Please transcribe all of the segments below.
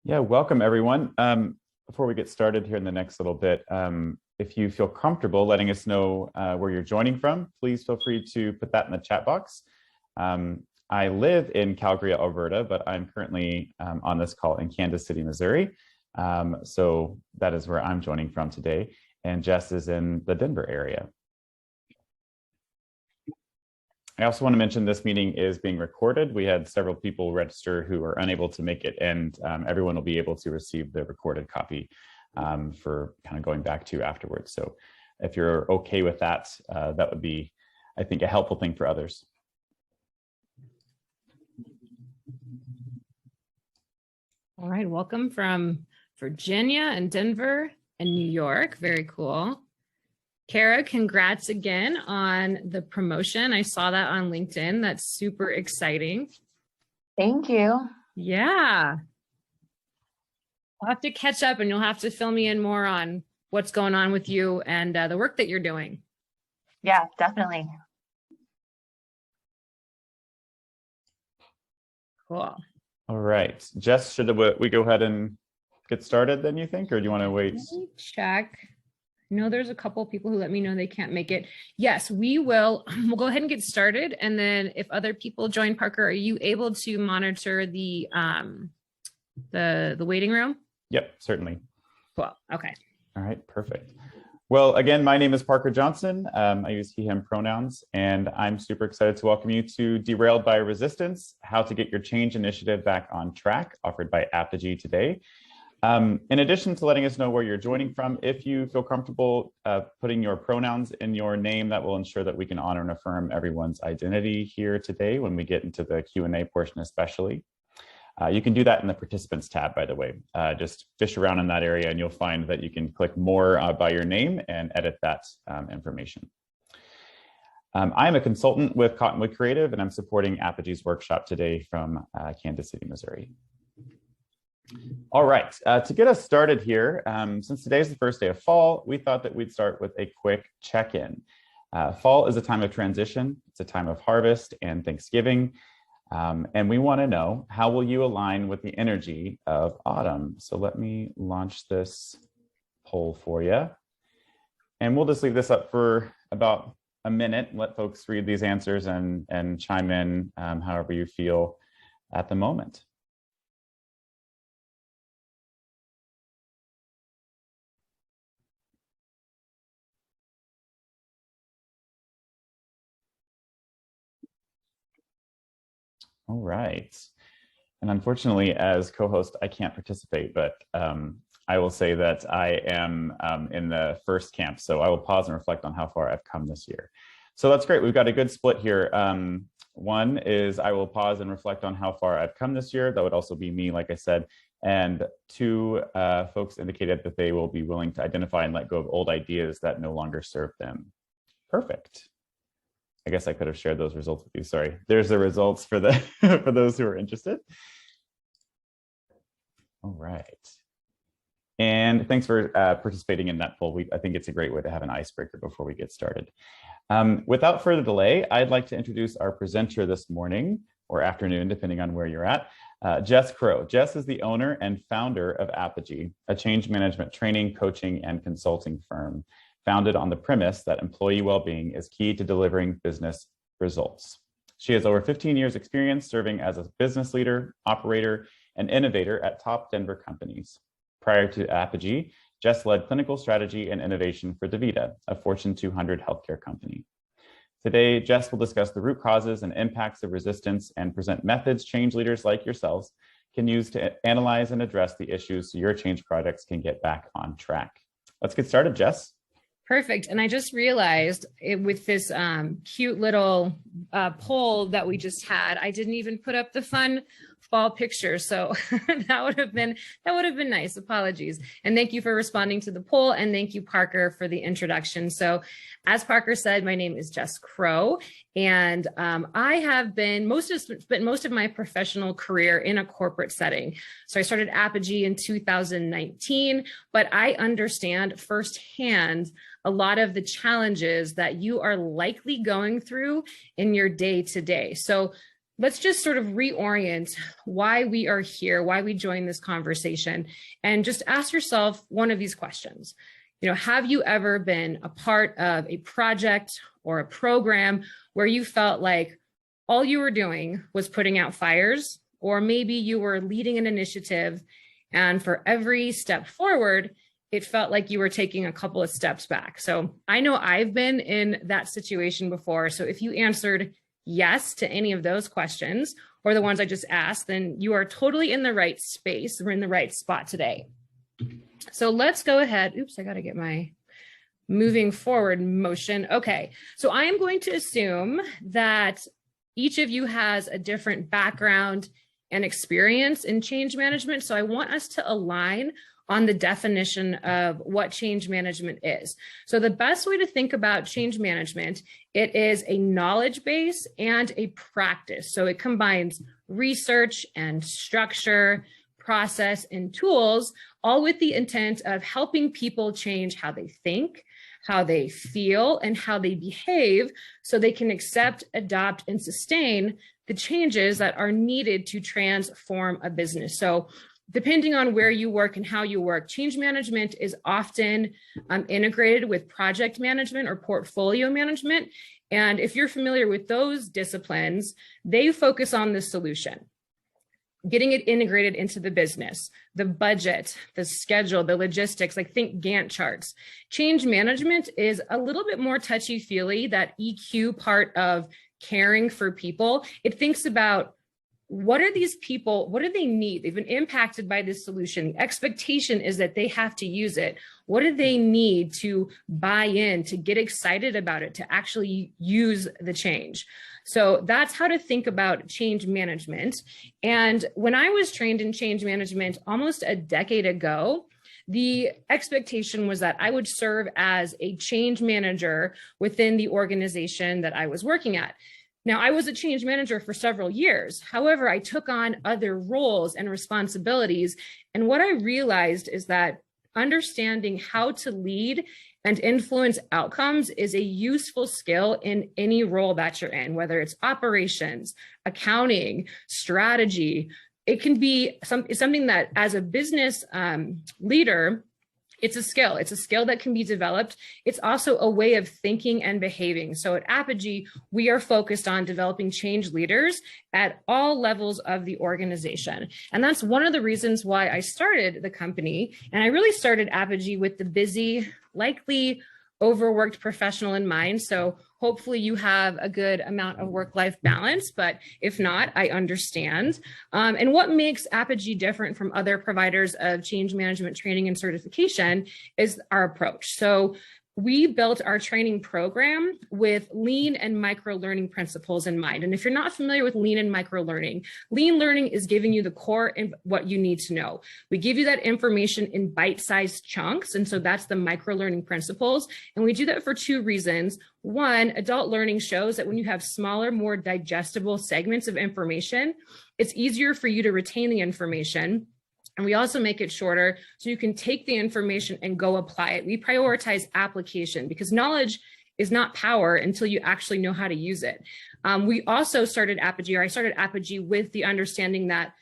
Yeah, welcome everyone. Before we get started here in the next little bit, if you feel comfortable letting us know where you're joining from, please feel free to put that in the chat box. I live in Calgary, Alberta, but I'm currently on this call in Kansas City, Missouri. So that is where I'm joining from today. And Jess is in the Denver area. I also want to mention this meeting is being recorded. We had several people register who are unable to make it, and everyone will be able to receive the recorded copy for kind of going back to afterwards. So if you're okay with that, that would be, I think, a helpful thing for others. All right, welcome from Virginia and Denver and New York. Very cool. Kara, congrats again on the promotion. I saw that on LinkedIn. That's super exciting. Thank you. Yeah. I'll have to catch up and you'll have to fill me in more on what's going on with you and the work that you're doing. Yeah, definitely. Cool. All right, Jess, should we go ahead and get started then, you think, or do you want to wait? Let me check. I know there's a couple of people who let me know they can't make it. Yes, we will. We'll go ahead and get started. And then if other people join, Parker, are you able to monitor the waiting room? Yep, certainly. Cool. Okay. All right, perfect. Well, again, my name is Parker Johnson. I use he, him pronouns, and I'm super excited to welcome you to Derailed by Resistance, How to Get Your Change Initiative Back on Track, offered by Apogy today. In addition to letting us know where you're joining from, if you feel comfortable putting your pronouns in your name, that will ensure that we can honor and affirm everyone's identity here today when we get into the Q&A portion especially. You can do that in the participants tab, by the way. Just fish around in that area and you'll find that you can click more by your name and edit that information. I'm a consultant with Cottonwood Creative and I'm supporting Apogy's workshop today from Kansas City, Missouri. All right, to get us started here, since today is the first day of fall, we thought that we'd start with a quick check-in. Fall is a time of transition. It's a time of harvest and Thanksgiving. And we want to know, how will you align with the energy of autumn? So let me launch this poll for you. And we'll just leave this up for about a minute, let folks read these answers and chime in however you feel at the moment. All right. And unfortunately, as co-host, I can't participate, but I will say that I am in the first camp. So I will pause and reflect on how far I've come this year. So that's great. We've got a good split here. One is I will pause and reflect on how far I've come this year. That would also be me, like I said. And two folks indicated that they will be willing to identify and let go of old ideas that no longer serve them. Perfect. I guess I could have shared those results with you. Sorry. There's the results for the for those who are interested. All right. And thanks for participating in that poll. I think it's a great way to have an icebreaker before we get started. Without further delay, I'd like to introduce our presenter this morning or afternoon, depending on where you're at, Jess Crow. Jess is the owner and founder of Apogy, a change management training, coaching, and consulting firm founded on the premise that employee well-being is key to delivering business results. She has over 15 years experience serving as a business leader, operator, and innovator at top Denver companies. Prior to Apogy, Jess led clinical strategy and innovation for DaVita, a Fortune 200 healthcare company. Today, Jess will discuss the root causes and impacts of resistance and present methods change leaders like yourselves can use to analyze and address the issues so your change projects can get back on track. Let's get started, Jess. Perfect. And I just realized with this cute little poll that we just had, I didn't even put up the fun fall picture. So that would have been nice. Apologies. And thank you for responding to the poll. And thank you, Parker, for the introduction. So as Parker said, my name is Jess Crow. And I have been spent most of my professional career in a corporate setting. So I started Apogy in 2019, but I understand firsthand a lot of the challenges that you are likely going through in your day-to-day. So let's just sort of reorient why we are here, why we joined this conversation, and just ask yourself one of these questions. Have you ever been a part of a project or a program where you felt like all you were doing was putting out fires, or maybe you were leading an initiative and for every step forward, it felt like you were taking a couple of steps back? So I know I've been in that situation before. So if you answered yes to any of those questions or the ones I just asked, then you are totally in the right space. We're in the right spot today. So let's go ahead. Oops, I got to get my moving forward motion. Okay, so I am going to assume that each of you has a different background and experience in change management. So I want us to align on the definition of what change management is. So the best way to think about change management, it is a knowledge base and a practice. So it combines research and structure, process, and tools, all with the intent of helping people change how they think, how they feel, and how they behave so they can accept, adopt, and sustain the changes that are needed to transform a business. So depending on where you work and how you work, change management is often integrated with project management or portfolio management. And if you're familiar with those disciplines, they focus on the solution, getting it integrated into the business, the budget, the schedule, the logistics, like think Gantt charts. Change management is a little bit more touchy-feely, that EQ part of caring for people. It thinks about, what are these people, what do they need? They've been impacted by this solution. The expectation is that they have to use it. What do they need to buy in, to get excited about it, to actually use the change? So that's how to think about change management. And when I was trained in change management almost a decade ago, the expectation was that I would serve as a change manager within the organization that I was working at. Now, I was a change manager for several years. However, I took on other roles and responsibilities. And what I realized is that understanding how to lead and influence outcomes is a useful skill in any role that you're in, whether it's operations, accounting, strategy. It can be something that as a business leader, it's a skill. It's a skill that can be developed. It's also a way of thinking and behaving. So at Apogy, we are focused on developing change leaders at all levels of the organization. And that's one of the reasons why I started the company. And I really started Apogy with the busy, likely overworked professional in mind. So hopefully you have a good amount of work-life balance, but if not, I understand. And what makes Apogy different from other providers of change management training and certification is our approach. So we built our training program with lean and micro learning principles in mind. And if you're not familiar with lean and micro learning is giving you the core and what you need to know. We give you that information in bite-sized chunks. And so that's the micro learning principles. And we do that for two reasons. One, adult learning shows that when you have smaller, more digestible segments of information, it's easier for you to retain the information. And we also make it shorter so you can take the information and go apply it. We prioritize application because knowledge is not power until you actually know how to use it. We also started Apogy, or I started Apogy with the understanding that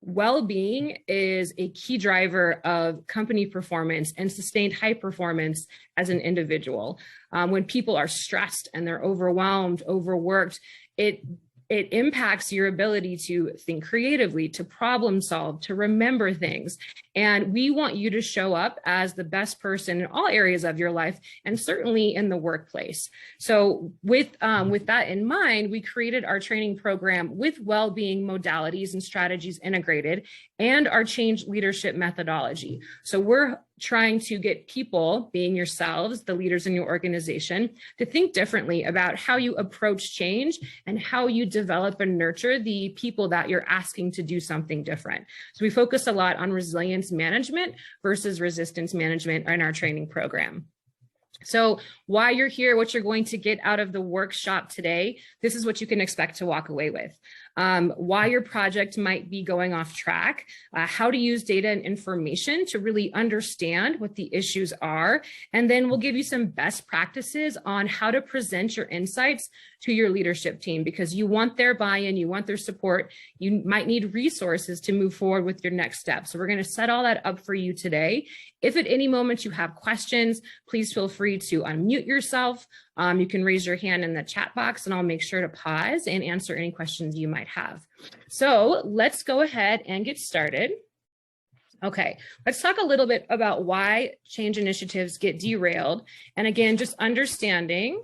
well-being is a key driver of company performance and sustained high performance as an individual. When people are stressed and they're overwhelmed, overworked, it impacts your ability to think creatively, to problem solve, to remember things. And we want you to show up as the best person in all areas of your life, and certainly in the workplace. So with that in mind, we created our training program with well-being modalities and strategies integrated, and our change leadership methodology. So we're trying to get people, being yourselves, the leaders in your organization, to think differently about how you approach change and how you develop and nurture the people that you're asking to do something different. So we focus a lot on resilience management versus resistance management in our training program. So why you're here, what you're going to get out of the workshop today, this is what you can expect to walk away with. why your project might be going off track, how to use data and information to really understand what the issues are. And then we'll give you some best practices on how to present your insights to your leadership team, because you want their buy-in, you want their support, you might need resources to move forward with your next step. So we're going to set all that up for you today. If at any moment you have questions, please feel free to unmute yourself. You can raise your hand in the chat box and I'll make sure to pause and answer any questions you might have. So let's go ahead and get started. Okay, let's talk a little bit about why change initiatives get derailed. And again, just understanding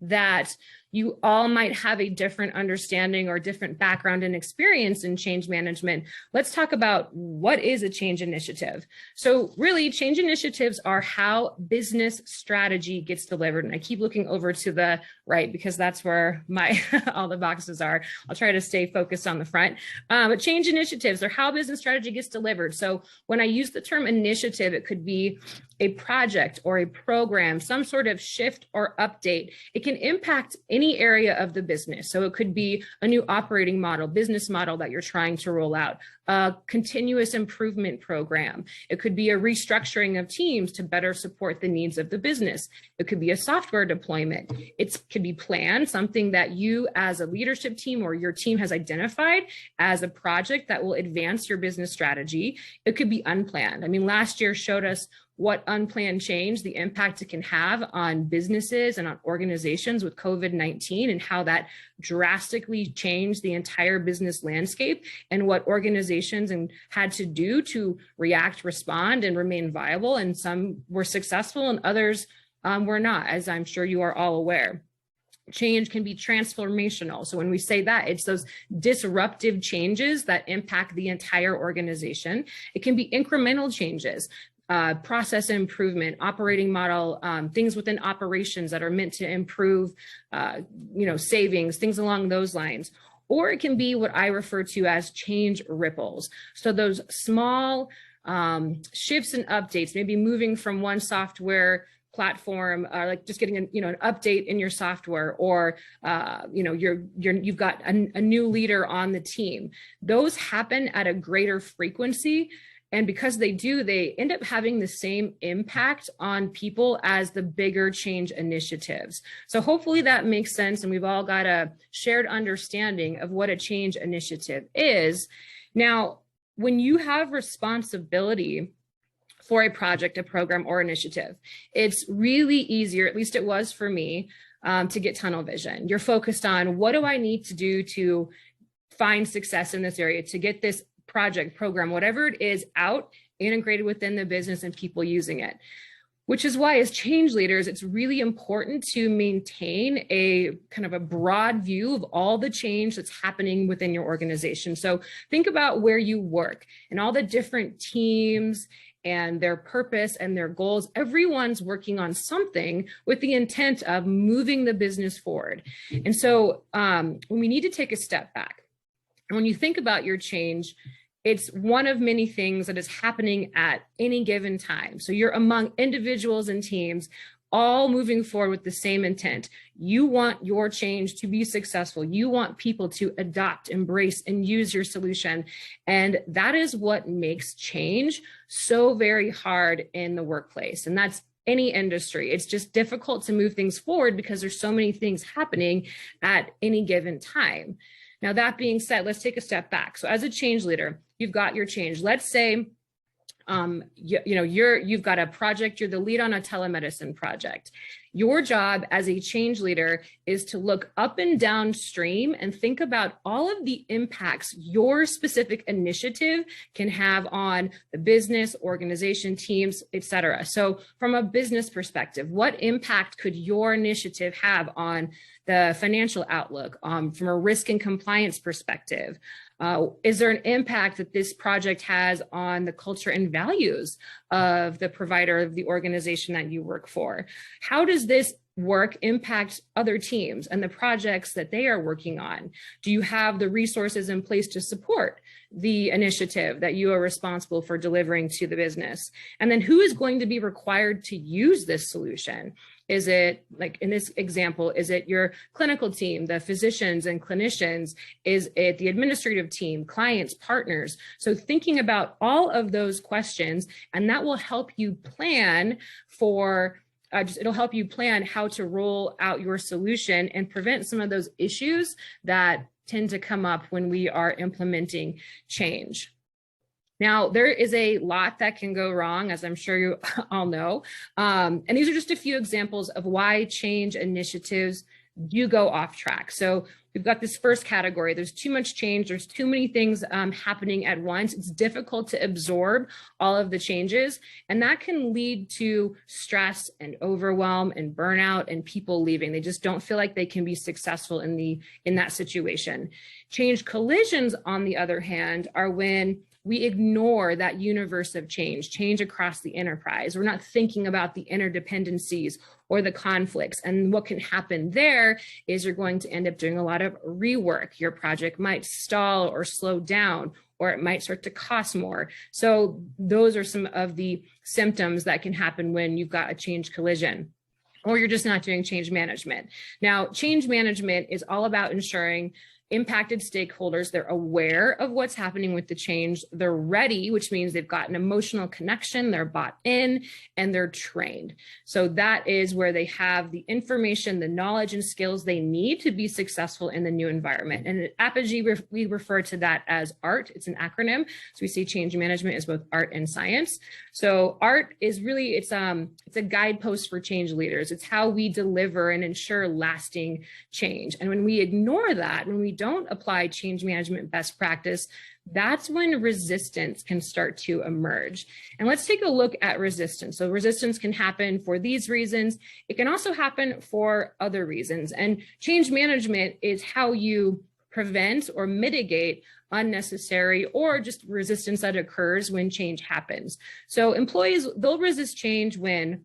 that you all might have a different understanding or different background and experience in change management. Let's talk about what is a change initiative. So really, change initiatives are how business strategy gets delivered. And I keep looking over to the right because that's where my all the boxes are. I'll try to stay focused on the front. But change initiatives are how business strategy gets delivered. So when I use the term initiative, it could be a project or a program, some sort of shift or update. It can impact any area of the business. So it could be a new operating model, business model that you're trying to roll out, a continuous improvement program. It could be a restructuring of teams to better support the needs of the business. It could be a software deployment. It could be planned, something that you as a leadership team or your team has identified as a project that will advance your business strategy. It could be unplanned. I mean, last year showed us what unplanned change, the impact it can have on businesses and on organizations with COVID-19 and how that drastically changed the entire business landscape and what organizations had to do to react, respond, and remain viable. And some were successful and others were not, as I'm sure you are all aware. Change can be transformational. So when we say that, it's those disruptive changes that impact the entire organization. It can be incremental changes. Process improvement, operating model, things within operations that are meant to improve, savings, things along those lines. Or it can be what I refer to as change ripples. So those small shifts and updates, maybe moving from one software platform, like just getting an update in your software, or you've got a new leader on the team. Those happen at a greater frequency. And because they do, they end up having the same impact on people as the bigger change initiatives. So hopefully that makes sense. And we've all got a shared understanding of what a change initiative is. Now, when you have responsibility for a project, a program, or initiative, it's really easier, at least it was for me, to get tunnel vision. You're focused on what do I need to do to find success in this area, to get this project, program, whatever it is, out, integrated within the business and people using it. Which is why as change leaders, it's really important to maintain a kind of a broad view of all the change that's happening within your organization. So think about where you work and all the different teams and their purpose and their goals. Everyone's working on something with the intent of moving the business forward. And so when we need to take a step back, and when you think about your change, it's one of many things that is happening at any given time. So you're among individuals and teams all moving forward with the same intent. You want your change to be successful. You want people to adopt, embrace, and use your solution. And that is what makes change so very hard in the workplace. And that's any industry. It's just difficult to move things forward because there's so many things happening at any given time. Now, that being said, let's take a step back. So as a change leader, you've got your change. Let's say, you've got a project, you're the lead on a telemedicine project. Your job as a change leader is to look up and downstream and think about all of the impacts your specific initiative can have on the business, organization, teams, etc. So from a business perspective, what impact could your initiative have on the financial outlook, from a risk and compliance perspective? Is there an impact that this project has on the culture and values of the provider of the organization that you work for? How does this work impact other teams and the projects that they are working on? Do you have the resources in place to support the initiative that you are responsible for delivering to the business? And then who is going to be required to use this solution? Is it, like in this example, is it your clinical team, the physicians and clinicians? Is it the administrative team, clients, partners? So thinking about all of those questions, and that will help you plan for it'll help you plan how to roll out your solution and prevent some of those issues that tend to come up when we are implementing change. Now, there is a lot that can go wrong, as I'm sure you all know. And these are just a few examples of why change initiatives do go off track. So we've got this first category. There's too much change. There's too many things happening at once. It's difficult to absorb all of the changes. And that can lead to stress and overwhelm and burnout and people leaving. They just don't feel like they can be successful in that situation. Change collisions, on the other hand, are when we ignore that universe of change across the enterprise. We're not thinking about the interdependencies or the conflicts. And what can happen there is you're going to end up doing a lot of rework. Your project might stall or slow down, or it might start to cost more. So those are some of the symptoms that can happen when you've got a change collision, or you're just not doing change management. Now, change management is all about ensuring impacted stakeholders, they're aware of what's happening with the change, they're ready, which means they've got an emotional connection, they're bought in, and they're trained. So that is where they have the information, the knowledge and skills they need to be successful in the new environment. And at Apogy, we refer to that as ART. It's an acronym. So we see change management as both art and science. So ART is really, it's a guidepost for change leaders. It's how we deliver and ensure lasting change. And when we ignore that, when we don't apply change management best practice, that's when resistance can start to emerge. And let's take a look at resistance. So resistance can happen for these reasons. It can also happen for other reasons. And change management is how you prevent or mitigate unnecessary or just resistance that occurs when change happens. So employees, they'll resist change when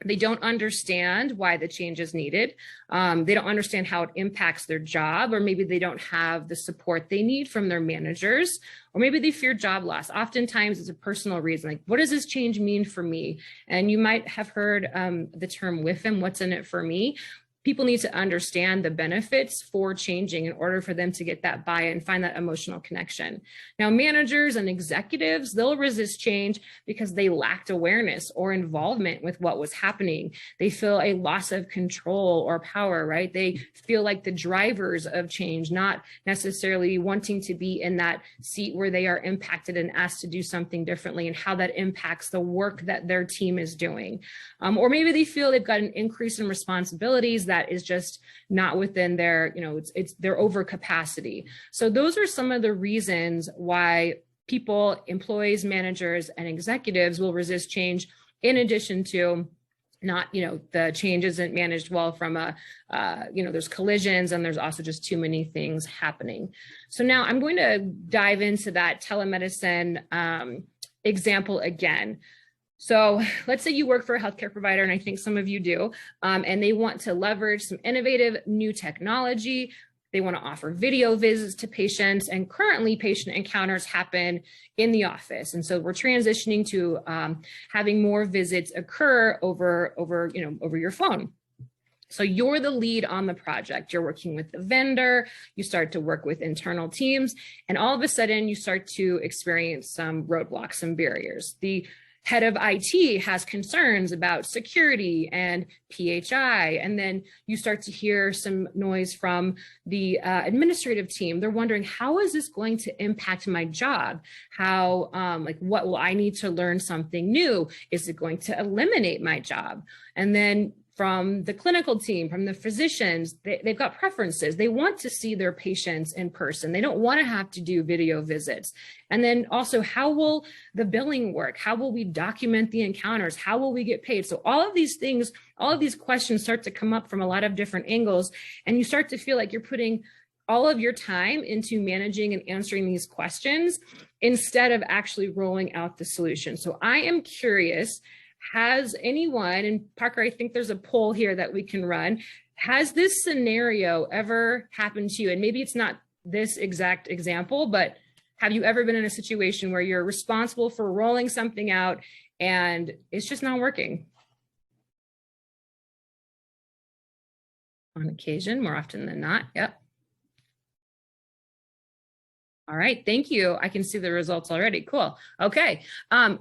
they don't understand why the change is needed. They don't understand how it impacts their job, or maybe they don't have the support they need from their managers, or maybe they fear job loss. Oftentimes it's a personal reason, like, what does this change mean for me? And you might have heard the term WIFM, what's in it for me? People need to understand the benefits for changing in order for them to get that buy-in, find that emotional connection. Now, managers and executives, they'll resist change because they lacked awareness or involvement with what was happening. They feel a loss of control or power, right? They feel like the drivers of change, not necessarily wanting to be in that seat where they are impacted and asked to do something differently, and how that impacts the work that their team is doing. Or maybe they feel they've got an increase in responsibilities that is just not within their, it's their over capacity. So those are some of the reasons why people, employees, managers, and executives will resist change, in addition to not, the change isn't managed well from there's collisions, and there's also just too many things happening. So now I'm going to dive into that telemedicine example again. So let's say you work for a healthcare provider, and I think some of you do, and they want to leverage some innovative new technology. They want to offer video visits to patients, and currently patient encounters happen in the office. And so we're transitioning to having more visits occur over your phone. So you're the lead on the project. You're working with the vendor, you start to work with internal teams, and all of a sudden you start to experience some roadblocks, some barriers. The head of IT has concerns about security and PHI, and then you start to hear some noise from the administrative team. They're wondering, how is this going to impact my job? How, what will I need to learn something new? Is it going to eliminate my job? And then from the clinical team, from the physicians, they've got preferences. They want to see their patients in person. They don't want to have to do video visits. And then also, how will the billing work? How will we document the encounters? How will we get paid? So all of these things, all of these questions start to come up from a lot of different angles, and you start to feel like you're putting all of your time into managing and answering these questions instead of actually rolling out the solution. So I am curious, has anyone, and Parker, I think there's a poll here that we can run, has this scenario ever happened to you? And maybe it's not this exact example, but Have you ever been in a situation where you're responsible for rolling something out and it's just not working? On occasion, more often than not. Yep. All right, thank you. I can see the results already. Cool. Okay. I'm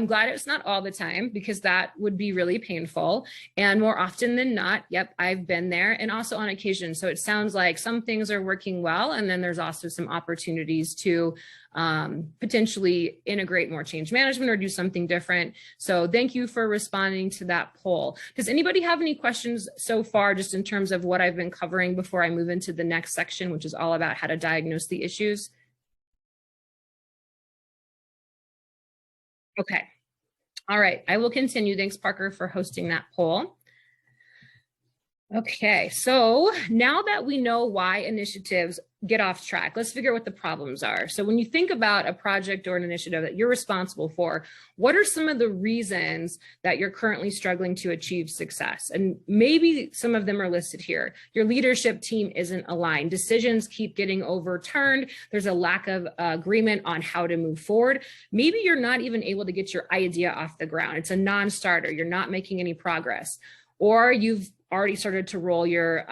glad it's not all the time, because that would be really painful. And more often than not, yep, I've been there, and also on occasion. So it sounds like some things are working well, and then there's also some opportunities to potentially integrate more change management or do something different. So thank you for responding to that poll. Does anybody have any questions so far, just in terms of what I've been covering, before I move into the next section, which is all about how to diagnose the issues? Okay. All right. I will continue. Thanks, Parker, for hosting that poll. Okay. So now that we know why initiatives get off track, let's figure out what the problems are. So when you think about a project or an initiative that you're responsible for, what are some of the reasons that you're currently struggling to achieve success? And maybe some of them are listed here. Your leadership team isn't aligned. Decisions keep getting overturned. There's a lack of agreement on how to move forward. Maybe you're not even able to get your idea off the ground. It's a non-starter. You're not making any progress. Or you've already started to roll your,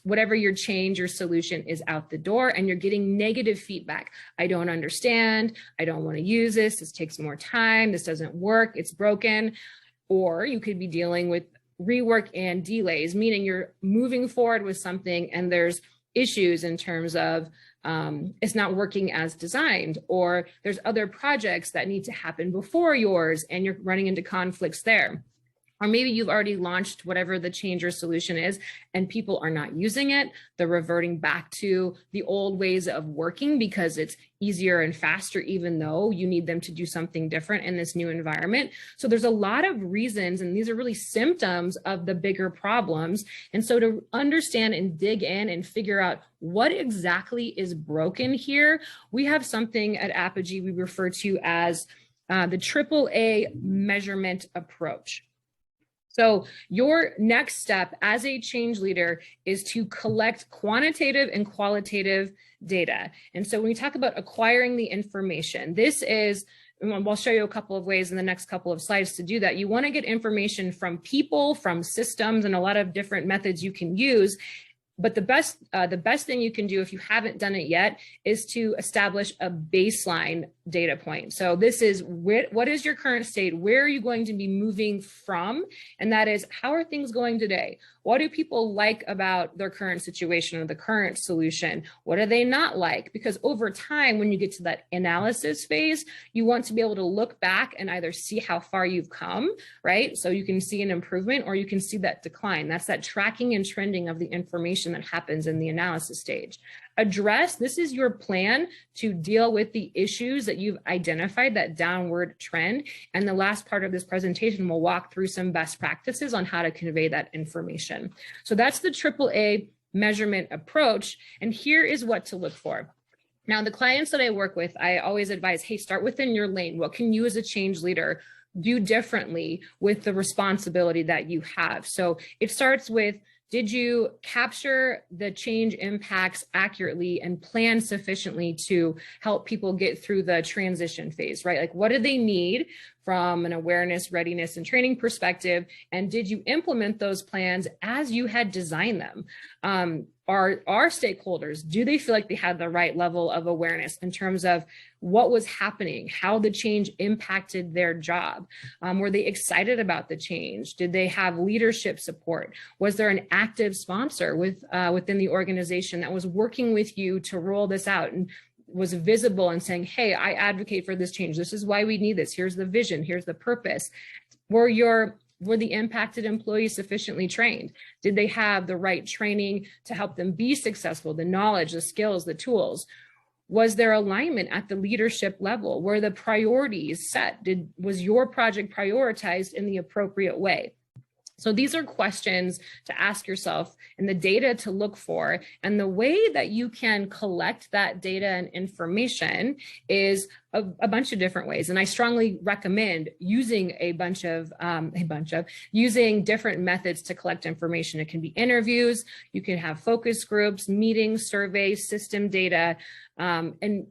whatever your change or solution is, out the door, and you're getting negative feedback. I don't understand. I don't want to use this. This takes more time. This doesn't work. It's broken. Or you could be dealing with rework and delays, meaning you're moving forward with something and there's issues in terms of it's not working as designed, or there's other projects that need to happen before yours and you're running into conflicts there. Or maybe you've already launched whatever the change or solution is and people are not using it. They're reverting back to the old ways of working because it's easier and faster, even though you need them to do something different in this new environment. So there's a lot of reasons, and these are really symptoms of the bigger problems. And so to understand and dig in and figure out what exactly is broken here, we have something at Apogy we refer to as the AAA measurement approach. So your next step as a change leader is to collect quantitative and qualitative data. And so when we talk about acquiring the information, this is, and I'll show you a couple of ways in the next couple of slides to do that. You want to get information from people, from systems, and a lot of different methods you can use. But the best thing you can do, if you haven't done it yet, is to establish a baseline data point. So this is what is your current state? Where are you going to be moving from? And that is, how are things going today? What do people like about their current situation or the current solution? What do they not like? Because over time, when you get to that analysis phase, you want to be able to look back and either see how far you've come, right? So you can see an improvement, or you can see that decline. That's that tracking and trending of the information that happens in the analysis stage. Address, this is your plan to deal with the issues that you've identified, that downward trend. And the last part of this presentation will walk through some best practices on how to convey that information. So that's the AAA measurement approach. And here is what to look for. Now, the clients that I work with, I always advise, hey, start within your lane. What can you as a change leader do differently with the responsibility that you have? So it starts with, did you capture the change impacts accurately and plan sufficiently to help people get through the transition phase, right? Like, what do they need from an awareness, readiness, and training perspective? And did you implement those plans as you had designed them? Are our stakeholders, do they feel like they had the right level of awareness in terms of what was happening, how the change impacted their job? Were they excited about the change? Did they have leadership support? Was there an active sponsor within the organization that was working with you to roll this out and was visible and saying, hey, I advocate for this change. This is why we need this. Here's the vision. Here's the purpose. Were the impacted employees sufficiently trained? Did they have the right training to help them be successful? The knowledge, the skills, the tools? Was there alignment at the leadership level? Were the priorities set? Was your project prioritized in the appropriate way? So these are questions to ask yourself and the data to look for. And the way that you can collect that data and information is a bunch of different ways. And I strongly recommend using using different methods to collect information. It can be interviews, you can have focus groups, meetings, surveys, system data, and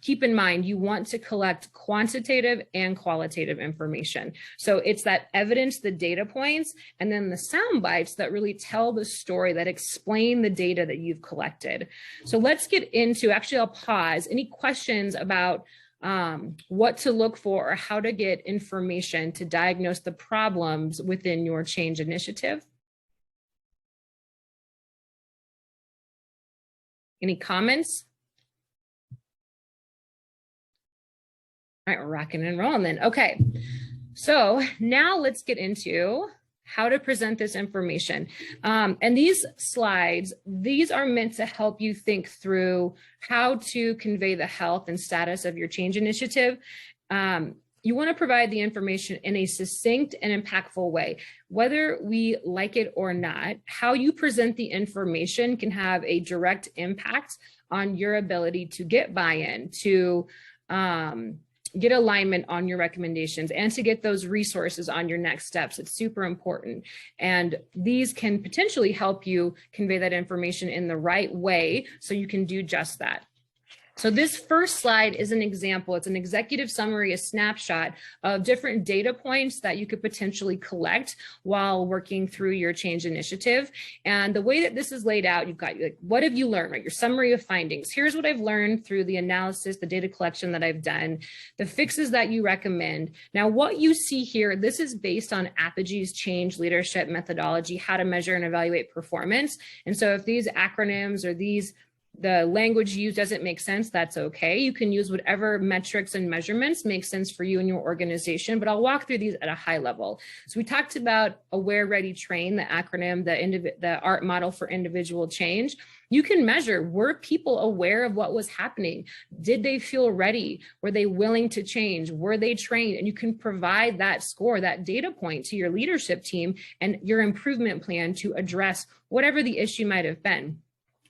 keep in mind, you want to collect quantitative and qualitative information. So it's that evidence, the data points, and then the sound bites that really tell the story, that explain the data that you've collected. So let's get into, actually I'll pause, any questions about what to look for or how to get information to diagnose the problems within your change initiative? Any comments? All right, we're rocking and rolling then. Okay, so now let's get into how to present this information. And these slides, these are meant to help you think through how to convey the health and status of your change initiative. You want to provide the information in a succinct and impactful way. Whether we like it or not, how you present the information can have a direct impact on your ability to get buy-in, to get alignment on your recommendations, and to get those resources on your next steps. It's super important. And these can potentially help you convey that information in the right way so you can do just that. So this first slide is an example. It's an executive summary, a snapshot of different data points that you could potentially collect while working through your change initiative. And the way that this is laid out, you've got like, what have you learned, right? Your summary of findings. Here's what I've learned through the analysis, the data collection that I've done, the fixes that you recommend. Now, what you see here, this is based on Apogy's change leadership methodology, how to measure and evaluate performance. And so if these acronyms or the language used doesn't make sense, that's okay. You can use whatever metrics and measurements make sense for you and your organization, but I'll walk through these at a high level. So we talked about Aware, Ready, Train, the acronym, the ART model for individual change. You can measure, were people aware of what was happening? Did they feel ready? Were they willing to change? Were they trained? And you can provide that score, that data point to your leadership team and your improvement plan to address whatever the issue might have been.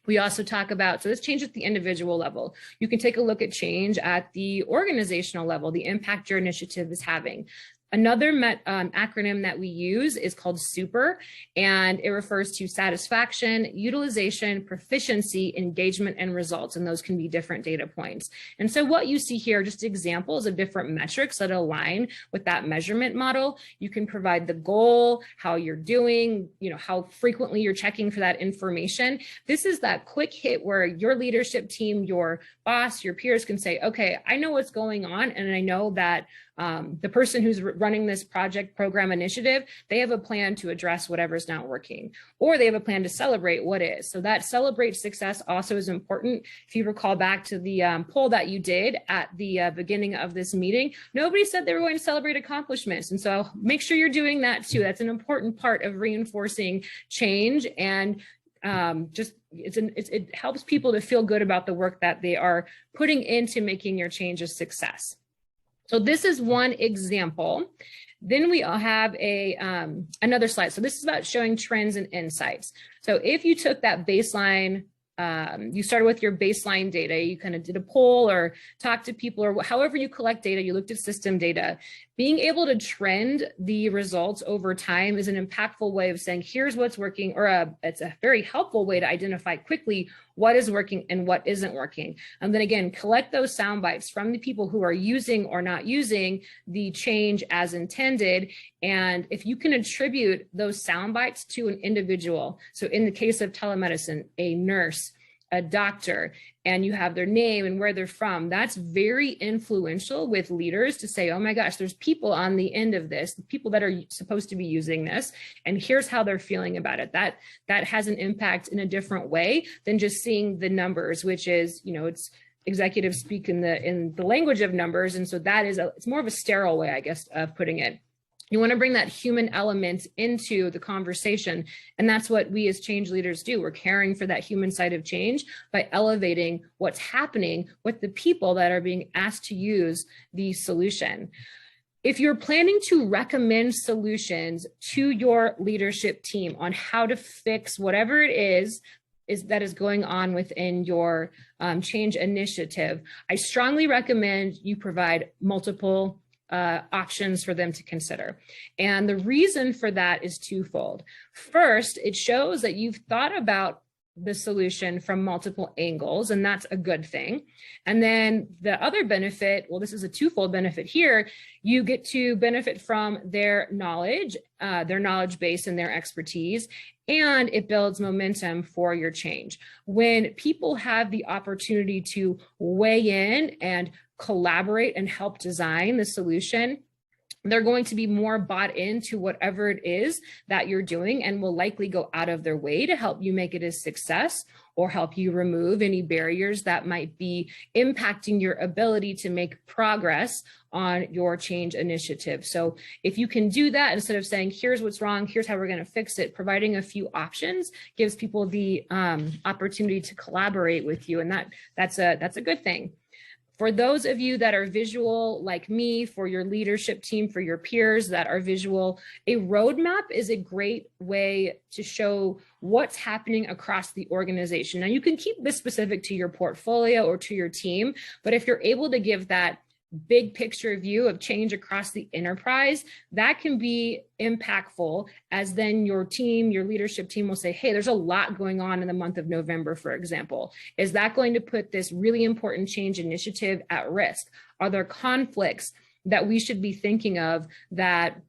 We also talk about, so this change at the individual level. You can take a look at change at the organizational level, the impact your initiative is having. Another acronym that we use is called SUPER, and it refers to satisfaction, utilization, proficiency, engagement, and results, and those can be different data points. And so what you see here are just examples of different metrics that align with that measurement model. You can provide the goal, how you're doing, how frequently you're checking for that information. This is that quick hit where your leadership team, your boss, your peers can say, okay, I know what's going on, and I know that the person who's running this project, program, initiative, they have a plan to address whatever's not working, or they have a plan to celebrate what is. So that celebrate success also is important. If you recall back to the poll that you did at the beginning of this meeting, nobody said they were going to celebrate accomplishments. And so make sure you're doing that too. That's an important part of reinforcing change, and it helps people to feel good about the work that they are putting into making your change a success. So this is one example. Then we have another slide. So this is about showing trends and insights. So if you took that baseline, you started with your baseline data, you kind of did a poll or talked to people, or however you collect data, you looked at system data. Being able to trend the results over time is an impactful way of saying, here's what's working, or it's a very helpful way to identify quickly what is working and what isn't working. And then again, collect those sound bites from the people who are using or not using the change as intended. And if you can attribute those sound bites to an individual, so in the case of telemedicine, a nurse, a doctor, and you have their name and where they're from, that's very influential with leaders to say, oh my gosh, there's people on the end of this, the people that are supposed to be using this, and here's how they're feeling about it. That has an impact in a different way than just seeing the numbers, which is, it's executive speak in the language of numbers. And so it's more of a sterile way, I guess, of putting it. You want to bring that human element into the conversation. And that's what we as change leaders do. We're caring for that human side of change by elevating what's happening with the people that are being asked to use the solution. If you're planning to recommend solutions to your leadership team on how to fix whatever it is that is going on within your change initiative, I strongly recommend you provide multiple options for them to consider. And the reason for that is twofold. First, it shows that you've thought about the solution from multiple angles, and that's a good thing. And then the other benefit, well, this is a twofold benefit here, you get to benefit from their knowledge base and their expertise, and it builds momentum for your change. When people have the opportunity to weigh in and collaborate and help design the solution, they're going to be more bought into whatever it is that you're doing and will likely go out of their way to help you make it a success or help you remove any barriers that might be impacting your ability to make progress on your change initiative. So if you can do that, instead of saying, here's what's wrong, here's how we're going to fix it, providing a few options gives people the opportunity to collaborate with you. And that's a good thing. For those of you that are visual like me, for your leadership team, for your peers that are visual, a roadmap is a great way to show what's happening across the organization. Now, you can keep this specific to your portfolio or to your team, but if you're able to give that big picture view of change across the enterprise, that can be impactful, as then your team, your leadership team will say, hey, there's a lot going on in the month of November, for example. Is that going to put this really important change initiative at risk? Are there conflicts that we should be thinking of that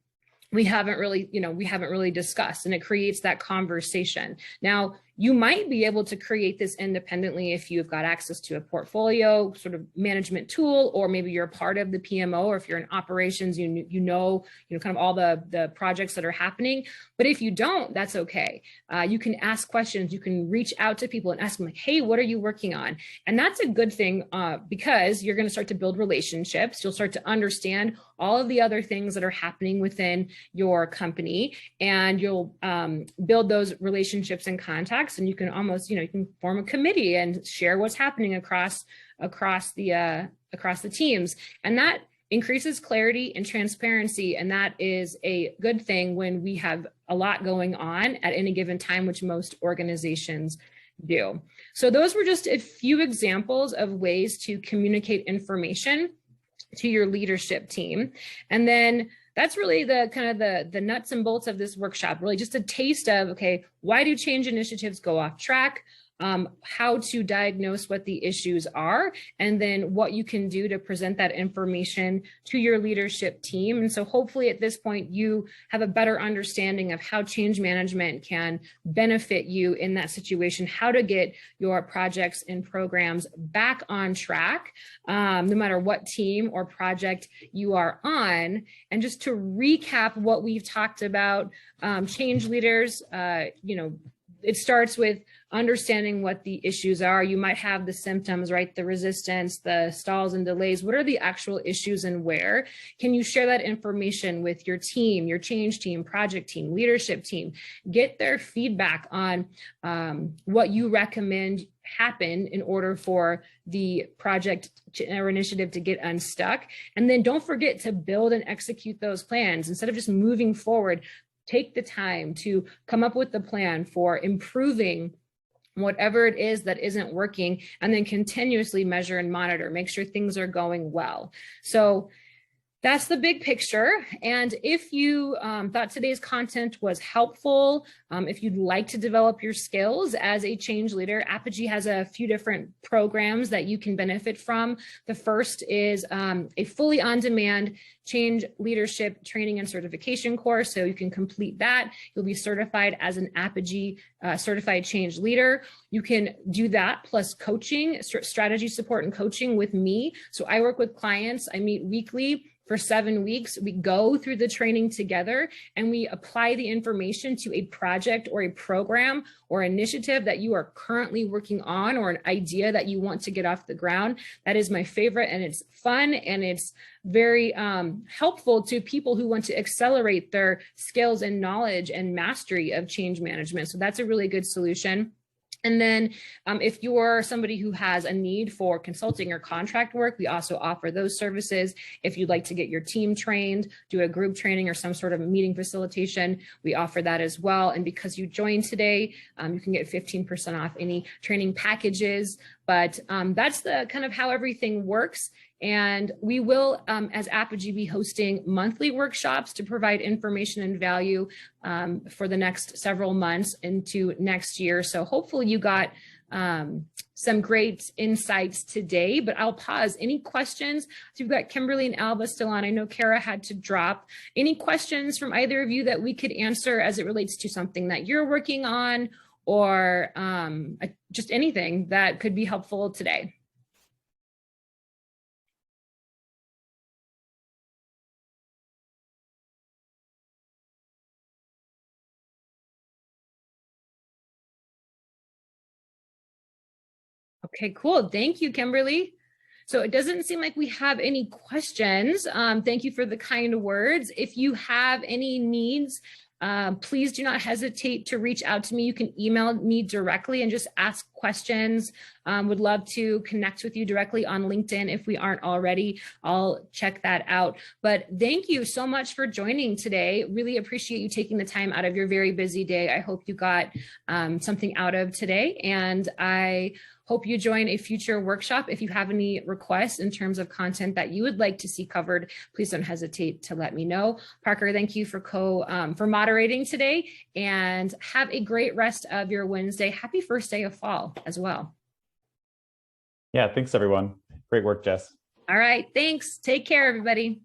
we haven't really discussed? And it creates that conversation. Now, you might be able to create this independently if you've got access to a portfolio sort of management tool, or maybe you're a part of the PMO, or if you're in operations, you know kind of all the projects that are happening. But if you don't, that's okay. You can ask questions. You can reach out to people and ask them, like, hey, what are you working on? And that's a good thing because you're going to start to build relationships. You'll start to understand all of the other things that are happening within your company, and you'll build those relationships and contacts. And you can almost, you can form a committee and share what's happening across the teams, and that increases clarity and transparency. And that is a good thing when we have a lot going on at any given time, which most organizations do. So those were just a few examples of ways to communicate information to your leadership team. And then that's really the kind of the nuts and bolts of this workshop, really just a taste of, okay, why do change initiatives go off track? How to diagnose what the issues are, and then what you can do to present that information to your leadership team. And so hopefully at this point, you have a better understanding of how change management can benefit you in that situation, how to get your projects and programs back on track, no matter what team or project you are on. And just to recap what we've talked about, change leaders, it starts with understanding what the issues are. You might have the symptoms, right? The resistance, the stalls and delays. What are the actual issues and where? Can you share that information with your team, your change team, project team, leadership team? Get their feedback on what you recommend happen in order for the project or initiative to get unstuck. And then don't forget to build and execute those plans. Instead of just moving forward, take the time to come up with the plan for improving whatever it is that isn't working, and then continuously measure and monitor, make sure things are going well. So that's the big picture. And if you thought today's content was helpful, if you'd like to develop your skills as a change leader, Apogy has a few different programs that you can benefit from. The first is a fully on-demand change leadership training and certification course. So you can complete that. You'll be certified as an Apogy certified change leader. You can do that plus coaching, strategy support and coaching with me. So I work with clients. I meet weekly for 7 weeks. We go through the training together and we apply the information to a project or a program or initiative that you are currently working on, or an idea that you want to get off the ground. That is my favorite, and it's fun, and it's very helpful to people who want to accelerate their skills and knowledge and mastery of change management. So that's a really good solution. And then if you're somebody who has a need for consulting or contract work, we also offer those services. If you'd like to get your team trained, do a group training or some sort of meeting facilitation, we offer that as well. And because you joined today, you can get 15% off any training packages. But that's the kind of how everything works. And we will, as Apogy, be hosting monthly workshops to provide information and value for the next several months into next year. So hopefully you got some great insights today, but I'll pause. Any questions? So we've got Kimberly and Alba still on. I know Kara had to drop. Any questions from either of you that we could answer as it relates to something that you're working on, or just anything that could be helpful today? Okay, cool. Thank you, Kimberly. So it doesn't seem like we have any questions. Thank you for the kind words. If you have any needs, please do not hesitate to reach out to me. You can email me directly and just ask questions. Would love to connect with you directly on LinkedIn if we aren't already. I'll check that out. But thank you so much for joining today. Really appreciate you taking the time out of your very busy day. I hope you got something out of today, and I hope you join a future workshop. If you have any requests in terms of content that you would like to see covered, please don't hesitate to let me know. Parker, thank you for moderating today, and have a great rest of your Wednesday. Happy first day of fall as well. Yeah, thanks everyone. Great work, Jess. All right, thanks. Take care, everybody.